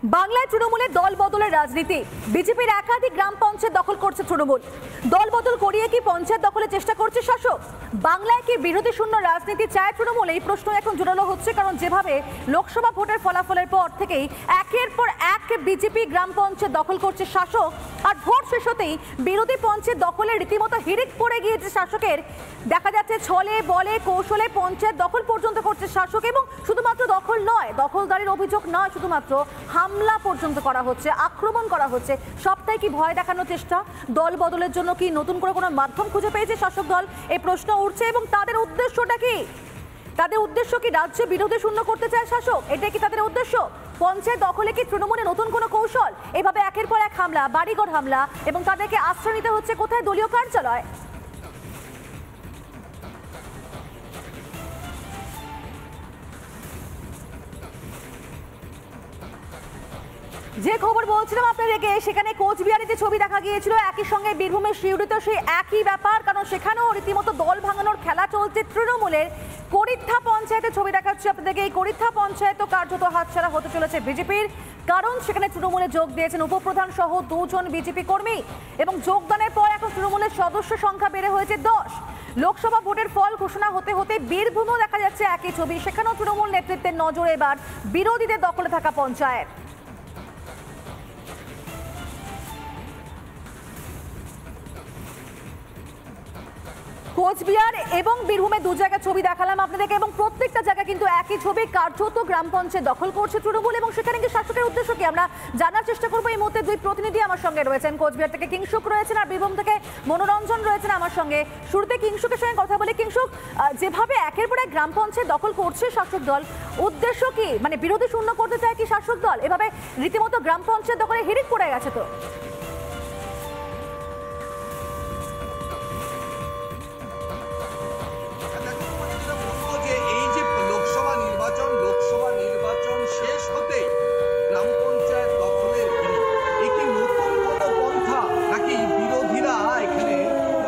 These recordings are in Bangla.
বাংলায় তৃণমূলের দল বদলের রাজনীতি। বিজেপির একাধিক গ্রাম পঞ্চায়েত দখল করছে তৃণমূল। দল বদল করিয়ে কি পঞ্চায়েত দখলের চেষ্টা করছে শাসক? বাংলায় কি বিরোধী শূন্য রাজনীতি চায় তৃণমূল? এই প্রশ্ন এখন জোরালো হচ্ছে, কারণ যেভাবে লোকসভা ভোটের ফলাফলের পর থেকেই একের পর এক বিজেপি গ্রাম পঞ্চায়েত দখল করছে শাসক, আর ভোট শেষ হতেই বিরোধী পঞ্চায়েত দখলে রীতিমতো হিড়িক পড়ে গিয়েছে শাসকের। দেখা যাচ্ছে ছলে বলে কৌশলে পঞ্চায়েত দখল পর্যন্ত করছে শাসক, এবং শুধুমাত্র দখল নয়, দখলদারির অভিযোগ নয়, শুধুমাত্র হামলা পর্যন্ত করা হচ্ছে, আক্রমণ করা হচ্ছে। সবটাই কি ভয় দেখানোর চেষ্টা? দল বদলের জন্য কি নতুন করে কোনো মাধ্যম খুঁজে পেয়েছে শাসক দল? এই প্রশ্ন উঠছে, এবং তাদের উদ্দেশ্যটা কি? তাদের উদ্দেশ্য কি রাজ্যে বিরোধী শূন্য করতে চায় শাসক? এটাই কি তাদের উদ্দেশ্য? পঞ্চায়েত দখলে কি তৃণমূলে নতুন কোনো কৌশল? এভাবে একের পর এক হামলা, বাড়িঘর হামলা, এবং তাদেরকে আশ্রয় নিতে হচ্ছে কোথায়? দলীয় কার্যালয়। যে খবর বলছিলাম আপনাদেরকে, সেখানে কোচবিহারিতে ছবি দেখা গিয়েছিল, একই সঙ্গে বীরভূমের সিউড়িতে সেই একই ব্যাপার, কারণ সেখানেও রীতিমতো দল ভাঙানোর খেলা চলছে তৃণমূলের। করিত্থা পঞ্চায়েতে ছবি দেখাচ্ছি আপনাদেরকে। এই করিত্থা পঞ্চায়েত কার্যত হাতছাড়া হতে চলেছে বিজেপির, কারণ সেখানে তৃণমূলে যোগ দিয়েছেন উপপ্রধান সহ 2 জন বিজেপি কর্মী, এবং যোগদানের পর এখন তৃণমূলের সদস্য সংখ্যা বেড়ে হয়েছে 10। লোকসভা ভোটের ফল ঘোষণা হতে হতে বীরভূমেও দেখা যাচ্ছে একই ছবি। সেখানেও তৃণমূল নেতৃত্বের নজরে এবার বিরোধীদের দখলে থাকা পঞ্চায়েত। কোচবিহার এবং বীরভূমে 2 জায়গায় ছবি দেখালাম আপনাদেরকে, এবং প্রত্যেকটা জায়গায় কিন্তু একই ছবি। কার্যত গ্রাম পঞ্চায়েত দখল করছে তৃণমূল, এবং সেখানে কি শাসকের উদ্দেশ্য কি আমরা জানার চেষ্টা করবো। এই মুহূর্তে 2 প্রতিনিধি আমার সঙ্গে রয়েছেন। কোচবিহার থেকে কিংশুক রয়েছেন, আর বীরভূম থেকে মনোরঞ্জন রয়েছেন আমার সঙ্গে। শুরুতে কিংশুকের সঙ্গে কথা বলে। কিংশুক, যেভাবে একের পর এক গ্রাম পঞ্চায়েত দখল করছে শাসক দল, উদ্দেশ্য কি? মানে বিরোধী শূন্য করতে চায় কি শাসক দল? এভাবে রীতিমতো গ্রাম পঞ্চায়েত দখলে হিড়িক পড়ে গেছে তো। শেষ হতে গ্রাম পঞ্চায়েত দখলের একটি নতুন কোনো পন্থা, নাকি বিরোধীরা এখানে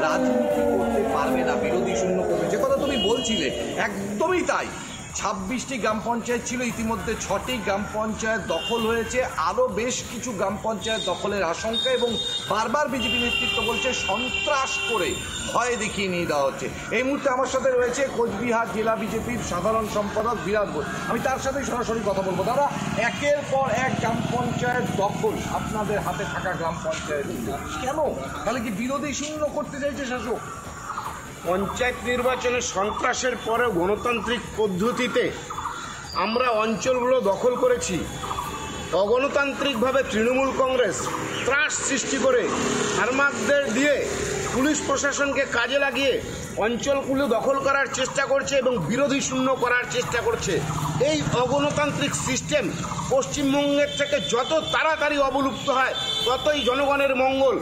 রাজনীতি করতে পারবে না, বিরোধী শূন্য করবে, যে কথা তুমি বলছিলে একদমই তাই। 26টি গ্রাম পঞ্চায়েত ছিল, ইতিমধ্যে 6টি গ্রাম পঞ্চায়েত দখল হয়েছে, আরও বেশ কিছু গ্রাম পঞ্চায়েত দখলের আশঙ্কা, এবং বারবার বিজেপি নেতৃত্ব বলছে সন্ত্রাস করে ভয় দেখিয়ে নিয়ে দেওয়া হচ্ছে। এই মুহূর্তে আমার সাথে রয়েছে কোচবিহার জেলা বিজেপির সাধারণ সম্পাদক বিরাট ঘোষ। আমি তার সাথে সরাসরি কথা বলবো। দাদা, একের পর এক গ্রাম পঞ্চায়েত দখল, আপনাদের হাতে থাকা গ্রাম পঞ্চায়েত কেন? তাহলে কি বিরোধী শূন্য করতে চাইছে শাসক? পঞ্চায়েত নির্বাচনে সন্ত্রাসের পরে গণতান্ত্রিক পদ্ধতিতে আমরা অঞ্চলগুলো দখল করেছি। অগণতান্ত্রিকভাবে তৃণমূল কংগ্রেস ত্রাস সৃষ্টি করে ফার্মারদের দিয়ে পুলিশ প্রশাসনকে কাজে লাগিয়ে অঞ্চলগুলো দখল করার চেষ্টা করছে এবং বিরোধী শূন্য করার চেষ্টা করছে। এই অগণতান্ত্রিক সিস্টেম পশ্চিমবঙ্গের থেকে যত তাড়াতাড়ি অবলুপ্ত হয় ততই জনগণের মঙ্গল।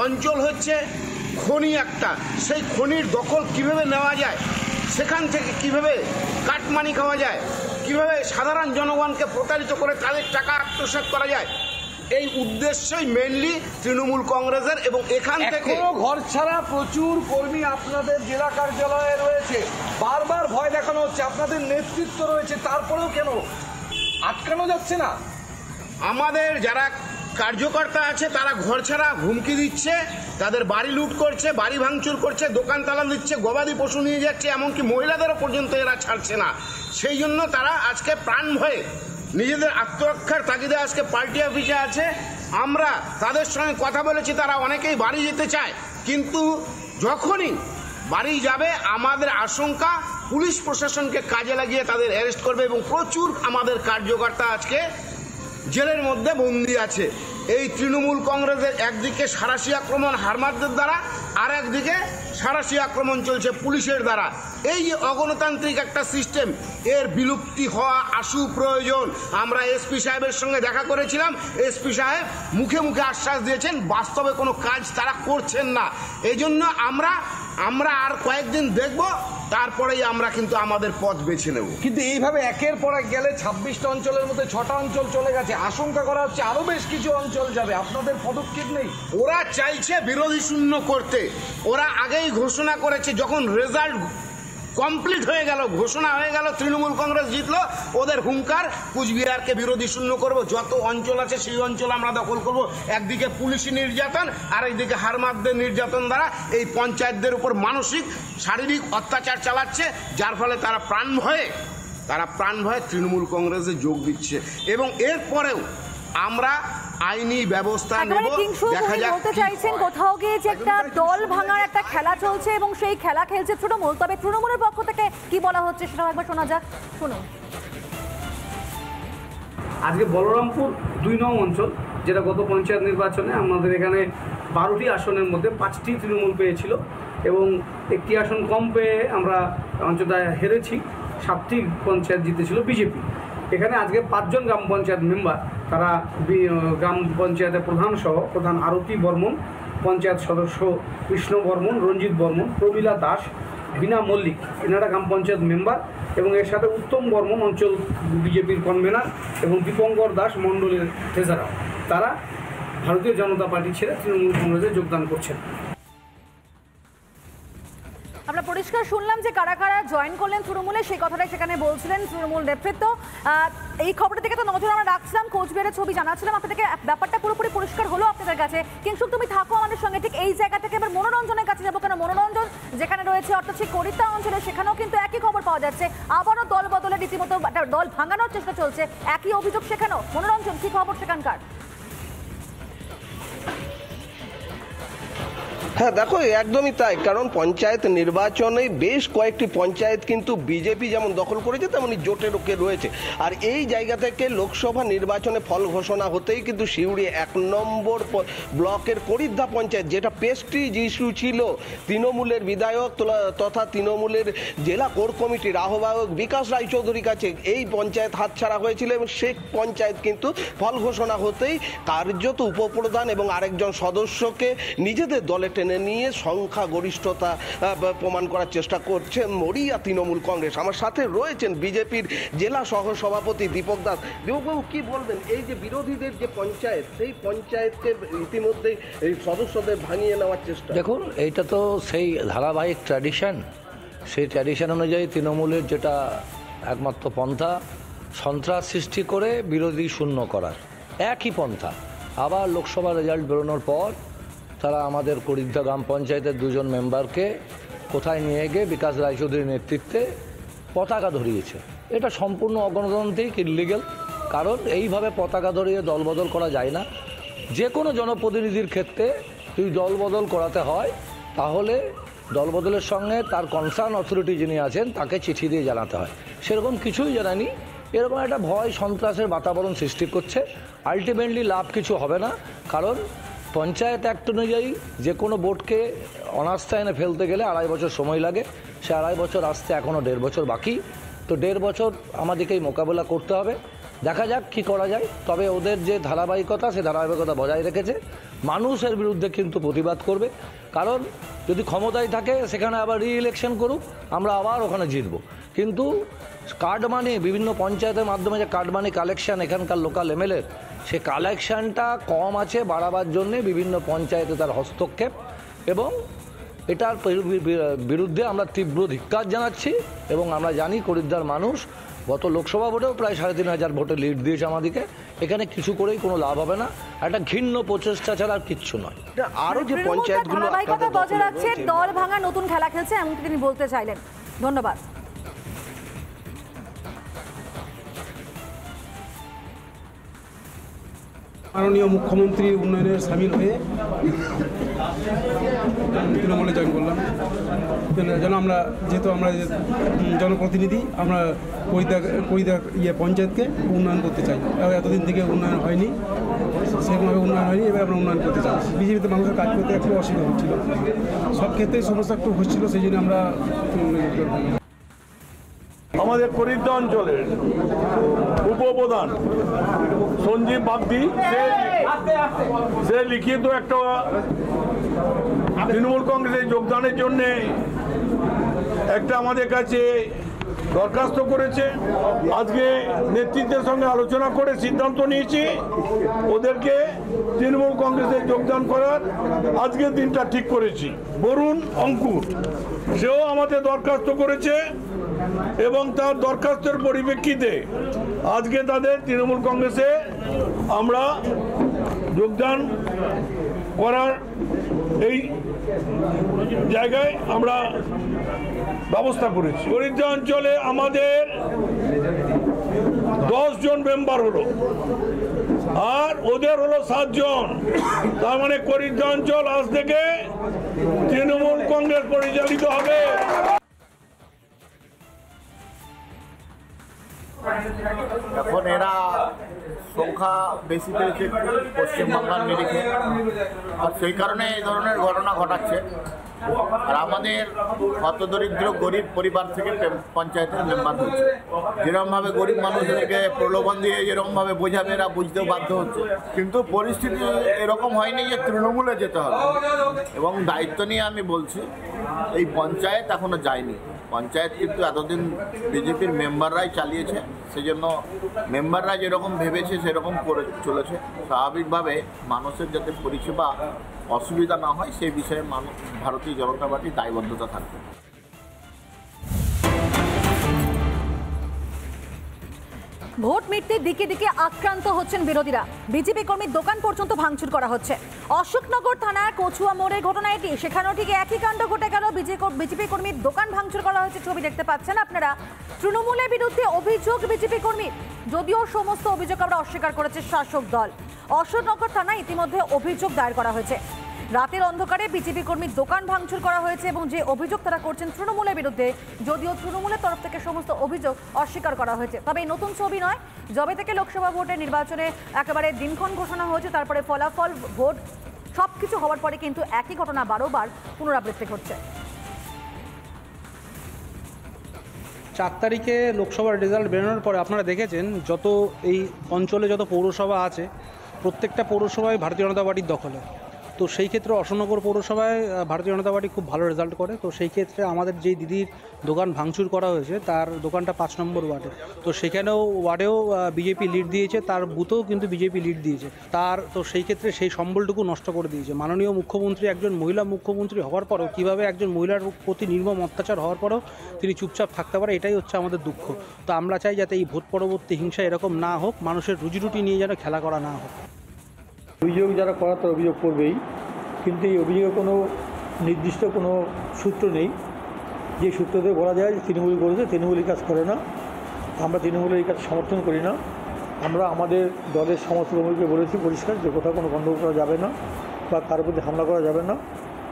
অঞ্চল হচ্ছে খনি একটা, সেই খনির দখল কিভাবে নেওয়া যায়, সেখান থেকে কিভাবে কাটমানি খাওয়া যায়, কিভাবে সাধারণ জনগণকে প্রতারিত করে তাদের টাকা আত্মসাৎ করা যায়, এই উদ্দেশ্যই মেনলি তৃণমূল কংগ্রেসের। এবং এখান থেকে ঘর ছাড়া প্রচুর কর্মী আপনাদের জেলা কার্যালয়ে রয়েছে, বারবার ভয় দেখানো হচ্ছে, আপনাদের নেতৃত্ব রয়েছে, তারপরেও কেন আটকানো যাচ্ছে না? আমাদের যারা কার্যকর্তা আছে তারা ঘর ছাড়া হুমকি দিচ্ছে, তাদের বাড়ি লুট করছে, বাড়ি ভাঙচুর করছে, দোকান তালা দিচ্ছে, গবাদি পশু নিয়ে যাচ্ছে, এমনকি মহিলাদেরও পর্যন্ত এরা ছাড়ছে না। সেই জন্য তারা আজকে প্রাণ ভয়ে নিজেদের আত্মরক্ষার তাগিদে আজকে পার্টি অফিসে আছে। আমরা তাদের সঙ্গে কথা বলেছি, তারা অনেকেই বাড়ি যেতে চায়, কিন্তু যখনই বাড়ি যাবে আমাদের আশঙ্কা পুলিশ প্রশাসনকে কাজে লাগিয়ে তাদের অ্যারেস্ট করবে, এবং প্রচুর আমাদের কার্যকর্তা আজকে জেলের মধ্যে বন্দী আছে। এই তৃণমূল কংগ্রেসের একদিকে সাঁড়াশি আক্রমণ হারমারদের দ্বারা, আর একদিকে সাঁড়াশি আক্রমণ চলছে পুলিশের দ্বারা। এই যে অগণতান্ত্রিক একটা সিস্টেম, এর বিলুপ্তি হওয়া আশু প্রয়োজন। আমরা এসপি সাহেবের সঙ্গে দেখা করেছিলাম, এসপি সাহেব মুখে মুখে আশ্বাস দিয়েছেন, বাস্তবে কোনো কাজ তারা করছেন না। এই জন্য আমরা আর কয়েকদিন দেখব, তারপরেই আমরা কিন্তু আমাদের পথ বেছে নেব। কিন্তু এইভাবে একের পর এক গেলে 26টা অঞ্চলের মধ্যে 6টা অঞ্চল চলে গেছে, আশঙ্কা করা হচ্ছে আরো বেশ কিছু অঞ্চল যাবে, আপনাদের পদক্ষেপ নেই? ওরা চাইছে বিরোধী শূন্য করতে। ওরা আগেই ঘোষণা করেছে, যখন রেজাল্ট কমপ্লিট হয়ে গেল, ঘোষণা হয়ে গেল, তৃণমূল কংগ্রেস জিতলো, ওদের হুঙ্কার কুচবিহারকে বিরোধী শূন্য করব, যত অঞ্চল আছে সেই অঞ্চল আমরা দখল করব। একদিকে পুলিশি নির্যাতন আর একদিকে হারমাদদের নির্যাতন দ্বারা এই পঞ্চায়েতদের উপর মানসিক শারীরিক অত্যাচার চালাচ্ছে, যার ফলে তারা প্রাণ ভয়ে তৃণমূল কংগ্রেসে যোগ দিচ্ছে। এবং এরপরেও আমরা আইনি ব্যবস্থা নেব। দেখা যাক বলতে চাইছেন কোথাও গিয়ে যে একটা দল ভাঙার একটা খেলা চলছে এবং সেই খেলা খেলছে তৃণমূল, তবে তৃণমূলের পক্ষ থেকে কি বলা হচ্ছে সেটা একবার শোনা যাক, শুনুন। আজকে বলরামপুর ২ নং অঞ্চল, যেটা গত পঞ্চায়েত নির্বাচনে আমাদের এখানে 12টি আসনের মধ্যে 5টি তৃণমূল পেয়েছিল এবং একটি আসন কম পেয়ে আমরা অঞ্চলটা হেরেছি। 7টি পঞ্চায়েত জিতেছিল বিজেপি। এখানে আজকে 5 জন গ্রাম পঞ্চায়েত মেম্বার, তারা গ্রাম পঞ্চায়েতের প্রধান সহ প্রধান আরতি বর্মন, পঞ্চায়েত সদস্য কৃষ্ণ বর্মন, রঞ্জিত বর্মন, প্রমীলা দাস, বিনা মল্লিক, এনারা গ্রাম পঞ্চায়েত মেম্বার, এবং এর সাথে উত্তম বর্মন অঞ্চল বিজেপির কনভেনার এবং দীপঙ্কর দাস মণ্ডলের ট্রেজারার, তারা ভারতীয় জনতা পার্টি ছেড়ে তৃণমূল কংগ্রেসে যোগদান করছেন। আমরা পরিষ্কার শুনলাম যে কারা কারা জয়েন করলেন তৃণমূলে, সেই কথাটাই সেখানে বলছিলেন তৃণমূল নেতৃত্ব। এই খবরের দিকে তো নজর আমরা রাখছিলাম, কোচবিহারের ছবি জানাচ্ছিলাম আপনাদেরকে, ব্যাপারটা পুরোপুরি পরিষ্কার হলো আপনাদের কাছে। কিন্তু তুমি থাকো আমাদের সঙ্গে, ঠিক এই জায়গা থেকে এবার মনোরঞ্জনের কাছে যাবো, কেন মনোরঞ্জন যেখানে রয়েছে অর্থাৎ সেই করিত্তা অঞ্চলে, সেখানেও কিন্তু একই খবর পাওয়া যাচ্ছে, আবারও দল বদলে রীতিমতো দল ভাঙানোর চেষ্টা চলছে, একই অভিযোগ সেখানেও। মনোরঞ্জন, কি খবর সেখানকার? হ্যাঁ দেখো, একদমই তাই। কারণ পঞ্চায়েত নির্বাচনে বেশ কয়েকটি পঞ্চায়েত কিন্তু বিজেপি যেমন দখল করেছে তেমনি জোটের ওকে রয়েছে। আর এই জায়গা থেকে লোকসভা নির্বাচনে ফল ঘোষণা হতেই কিন্তু সিউড়ি 1 নম্বর ব্লকের করিদ্ধা পঞ্চায়েত, যেটা প্রেস্টিজ ইস্যু ছিল তৃণমূলের বিধায়ক তথা তৃণমূলের জেলা কোর কমিটির আহ্বায়ক বিকাশ রায়চৌধুরীর কাছে, এই পঞ্চায়েত হাতছাড়া হয়েছিল এবং সেই পঞ্চায়েত কিন্তু ফল ঘোষণা হতেই কার্যত উপপ্রধান এবং আরেকজন সদস্যকে নিজেদের দলে টেনে নিয়ে সংখ্যাগরিষ্ঠতা প্রমাণ করার চেষ্টা করছে মরিয়া তৃণমূল কংগ্রেস। আমার সাথে রয়েছেন বিজেপির জেলা সহ সভাপতি দীপক দাস। দীপকবাবু, কি বলবেন এই যে বিরোধীদের যে পঞ্চায়েত, সেই পঞ্চায়েতকে ইতিমধ্যেই এই সদস্যদের ভাঙিয়ে নেওয়ার চেষ্টা? দেখুন, এইটা তো সেই ধারাবাহিক ট্র্যাডিশন, সেই ট্র্যাডিশন অনুযায়ী তৃণমূলের যেটা একমাত্র পন্থা, সন্ত্রাস সৃষ্টি করে বিরোধী শূন্য করার একই পন্থা। আবার লোকসভা রেজাল্ট বেরোনোর পর তারা আমাদের করিদ্ধা গ্রাম পঞ্চায়েতের 2 জন মেম্বারকে কোথায় নিয়ে গিয়ে বিকাশ রায়চৌধুরীর নেতৃত্বে পতাকা ধরিয়েছে। এটা সম্পূর্ণ অগণতান্ত্রিক, ইলিগ্যাল। কারণ এইভাবে পতাকা ধরিয়ে দলবদল করা যায় না। যে কোনো জনপ্রতিনিধির ক্ষেত্রে যদি দলবদল করাতে হয় তাহলে দলবদলের সঙ্গে তার কনসার্ন অথরিটি যিনি আছেন তাকে চিঠি দিয়ে জানাতে হয়। সেরকম কিছুই জানায়নি। এরকম একটা ভয় সন্ত্রাসের বাতাবরণ সৃষ্টি করছে। আলটিমেটলি লাভ কিছু হবে না। কারণ পঞ্চায়েত অ্যাক্ট অনুযায়ী যে কোনো বোর্ডকে অনাস্থায় এনে ফেলতে গেলে 2.5 বছর সময় লাগে। সে 2.5 বছর আসতে এখনও 1.5 বছর বাকি। তো 1.5 বছর আমাদেরকেই মোকাবেলা করতে হবে। দেখা যাক কি করা যায়। তবে ওদের যে ধারাবাহিকতা, সে ধারাবাহিকতা বজায় রেখেছে। মানুষের বিরুদ্ধে কিন্তু প্রতিবাদ করবে। কারণ যদি ক্ষমতায় থাকে সেখানে আবার রি-ইলেকশন করুক, আমরা আবার ওখানে জিতব। কিন্তু কার্ড মানি, বিভিন্ন পঞ্চায়েতের মাধ্যমে যে কার্ড মানি কালেকশন এখানকার লোকাল এমএলএর, সে কালেকশানটা কম আছে বাড়াবার জন্যে বিভিন্ন পঞ্চায়েতে তার হস্তক্ষেপ, এবং এটার বিরুদ্ধে আমরা তীব্র ধিক্কার জানাচ্ছি। এবং আমরা জানি করিদ্দার মানুষ গত লোকসভা ভোটেও প্রায় 3,500 ভোটে লিড দিয়েছে আমাদেরকে। এখানে কিছু করেই কোনো লাভ হবে না। একটা ঘৃণ্য প্রচেষ্টা ছাড়া আর কিচ্ছু নয়। আরও যে পঞ্চায়েতগুলো বজায় রাখছে, দল ভাঙা নতুন খেলা খেলছে, এমনকি তিনি বলতে চাইলেন। ধন্যবাদ। মাননীয় মুখ্যমন্ত্রীর উন্নয়নের সামিল হয়ে তৃণমূলে জয়েন করলাম। যেন আমরা, যেহেতু আমরা জনপ্রতিনিধি, আমরা করিদা পঞ্চায়েতকে উন্নয়ন করতে চাই। এতদিন থেকে উন্নয়ন হয়নি, সেরকমভাবে উন্নয়ন হয়নি। এবার আমরা উন্নয়ন করতে চাই। বিজেপিতে মানুষের কাজ করতে একটু অসুবিধা হচ্ছিল, সব ক্ষেত্রেই সমস্যা একটু হচ্ছিল, সেই জন্য আমরা আমাদের করিদ্ধা অঞ্চলের উপপ্রধান সঞ্জীব বাগদি সে লিখিত একটা তৃণমূল কংগ্রেসে যোগদানের জন্যে একটা আমাদের কাছে দরখাস্ত করেছে। আজকে নেতৃত্বের সঙ্গে আলোচনা করে সিদ্ধান্ত নিয়েছি ওদেরকে তৃণমূল কংগ্রেসে যোগদান করার আজকের দিনটা ঠিক করেছি। বরুণ অঙ্কুর সেও আমাদের দরখাস্ত করেছে এবং তার দরখাস্তের পরিপ্রেক্ষিতে আজকে তাদের তৃণমূল কংগ্রেসে আমরা যোগদান করার এই জায়গায় আমরা ব্যবস্থা করেছি। হরিদ্রা অঞ্চলে আমাদের 10 জন মেম্বার হলো আর ওদের হলো 7 জন। তার মানে হরিদ্রা অঞ্চল আজ থেকে তৃণমূল কংগ্রেস পরিচালিত হবে। এখন এরা সংখ্যা বেশি পেয়েছে পশ্চিমবাংলার নিরিখে, আর সেই কারণে এই ধরনের ঘটনা ঘটাচ্ছে। আর আমাদের হতদরিদ্র গরিব পরিবার থেকে পঞ্চায়েতের মেম্বার হচ্ছে, যেরকমভাবে গরিব মানুষদেরকে প্রলোভন দিয়ে যেরকমভাবে বোঝাবে এরা বুঝতেও বাধ্য হচ্ছে। কিন্তু পরিস্থিতি এরকম হয়নি যে তৃণমূলে যেতে হবে। এবং দায়িত্ব নিয়ে আমি বলছি, এই পঞ্চায়েত এখনো যায়নি। পঞ্চায়েত কিন্তু এতদিন বিজেপির মেম্বাররাই চালিয়েছে, সেজন্য মেম্বাররা যেরকম ভেবেছে সেরকম করে চলেছে। স্বাভাবিকভাবে মানুষের যাতে পরিষেবা অসুবিধা না হয় সেই বিষয়ে ভারতীয় জনতা পার্টির দায়বদ্ধতা থাকবে। ভোট মিটতে দিকে দিকে আক্রান্ত হচ্ছেন বিরোধীরা। বিজেপি কর্মীর দোকান পর্যন্ত ভাঙচুর করা হচ্ছে। অশোকনগর থানার কচুয়া মোড়ের ঘটনা এটি। সেখানেও ঠিক একই কাণ্ড ঘটে গেল। বিজেপি কর্মীর দোকান ভাঙচুর করা হয়েছে, ছবি দেখতে পাচ্ছেন আপনারা। তৃণমূলের বিরুদ্ধে অভিযোগ বিজেপি কর্মীর, যদিও সমস্ত অভিযোগ আমরা অস্বীকার করেছে শাসক দল। অশোকনগর থানায় ইতিমধ্যে অভিযোগ দায়ের করা হয়েছে। রাতের অন্ধকারে বিজেপি কর্মীর দোকান ভাঙচুর করা হয়েছে এবং যে অভিযোগ তারা করছেন তৃণমূলের বিরুদ্ধে, যদিও তৃণমূলের তরফ থেকে সমস্ত অভিযোগ অস্বীকার করা হয়েছে। তবে এই নতুন ছবি নয়, যবে থেকে লোকসভা ভোটের নির্বাচনে একেবারে দিনক্ষণ ঘোষণা হয়েছে, তারপরে ফলাফল, ভোট সবকিছু হওয়ার পরে কিন্তু একই ঘটনা বারবার পুনরাবৃত্তি ঘটছে। 4 তারিখে লোকসভার রেজাল্ট বেরোনোর পরে আপনারা দেখেছেন যত এই অঞ্চলে যত পৌরসভা আছে প্রত্যেকটা পৌরসভায় ভারতীয় জনতা পার্টির দখলে। তো সেই ক্ষেত্রে অশোকনগর পৌরসভায় ভারতীয় জনতা পার্টি খুব ভালো রেজাল্ট করে। তো সেই ক্ষেত্রে আমাদের যেই দিদির দোকান ভাঙচুর করা হয়েছে তার দোকানটা 5 নম্বর ওয়ার্ডে, তো সেখানেও ওয়ার্ডেও বিজেপি লিড দিয়েছে, তার বুথেও কিন্তু বিজেপি লিড দিয়েছে তো সেই ক্ষেত্রে সেই সম্বলটুকু নষ্ট করে দিয়েছে। মাননীয় মুখ্যমন্ত্রী একজন মহিলা মুখ্যমন্ত্রী হওয়ার পরেও কীভাবে একজন মহিলার প্রতি নির্মম অত্যাচার হওয়ার পরেও তিনি চুপচাপ থাকতে পারে, এটাই হচ্ছে আমাদের দুঃখ। তো আমরা চাই যাতে এই ভোট পরবর্তী হিংসা এরকম না হোক, মানুষের রুজিরুটি নিয়ে যেন খেলা করা না হোক। অভিযোগ যারা করার তার অভিযোগ করবেই, কিন্তু এই অভিযোগের কোনো নির্দিষ্ট কোনো সূত্র নেই যে সূত্রতে বলা যায় যে তৃণমূল করেছে। তৃণমূল কাজ করে না, আমরা তৃণমূলের এই কাজ সমর্থন করি না। আমরা আমাদের দলের সমস্ত কর্মীকে বলেছি পরিষ্কার যে কোথাও কোনো গণ্ডগোল করা যাবে না বা কারোর প্রতি হামলা করা যাবে না,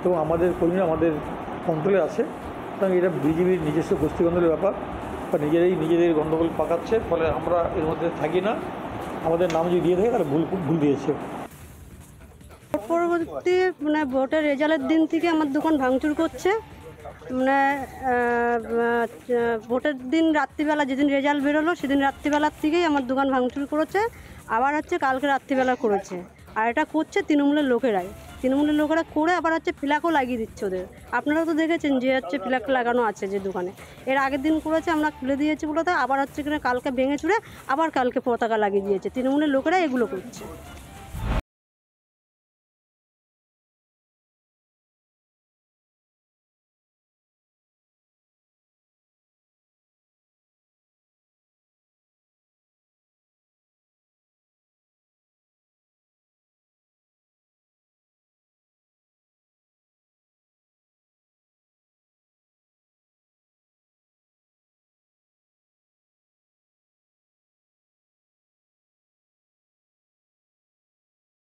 এবং আমাদের কর্মীরা আমাদের কন্ট্রোলে আছে। সুতরাং এটা বিজেপির নিজস্ব গোষ্ঠীগন্ধের ব্যাপার, বা নিজেদের গণ্ডগোল পাকাচ্ছে, ফলে আমরা এর মধ্যে থাকি না। আমাদের নাম যদি দিয়ে থাকে তাহলে ভুল দিয়েছে। পরবর্তী ভোটের রেজাল্টের দিন থেকে আমার দোকান ভাঙচুর করছে। ভোটের দিন রাত্রিবেলা, যেদিন রেজাল্ট বেরোলো সেদিন রাত্রিবেলার থেকেই আমার দোকান ভাঙচুর করেছে। আবার কালকে রাত্রিবেলা করেছে। আর এটা করছে তৃণমূলের লোকেরাই। তৃণমূলের লোকেরা করে আবার ফ্ল্যাগও লাগিয়ে দিচ্ছে ওদের। আপনারাও তো দেখেছেন যে ফ্ল্যাগ লাগানো আছে যে দোকানে। এর আগের দিন করেছে, আমরা খুলে দিয়েছি বলে, আবার কিনা কালকে ভেঙে চুড়ে আবার কালকে পতাকা লাগিয়ে দিয়েছে। তৃণমূলের লোকেরা এগুলো করছে।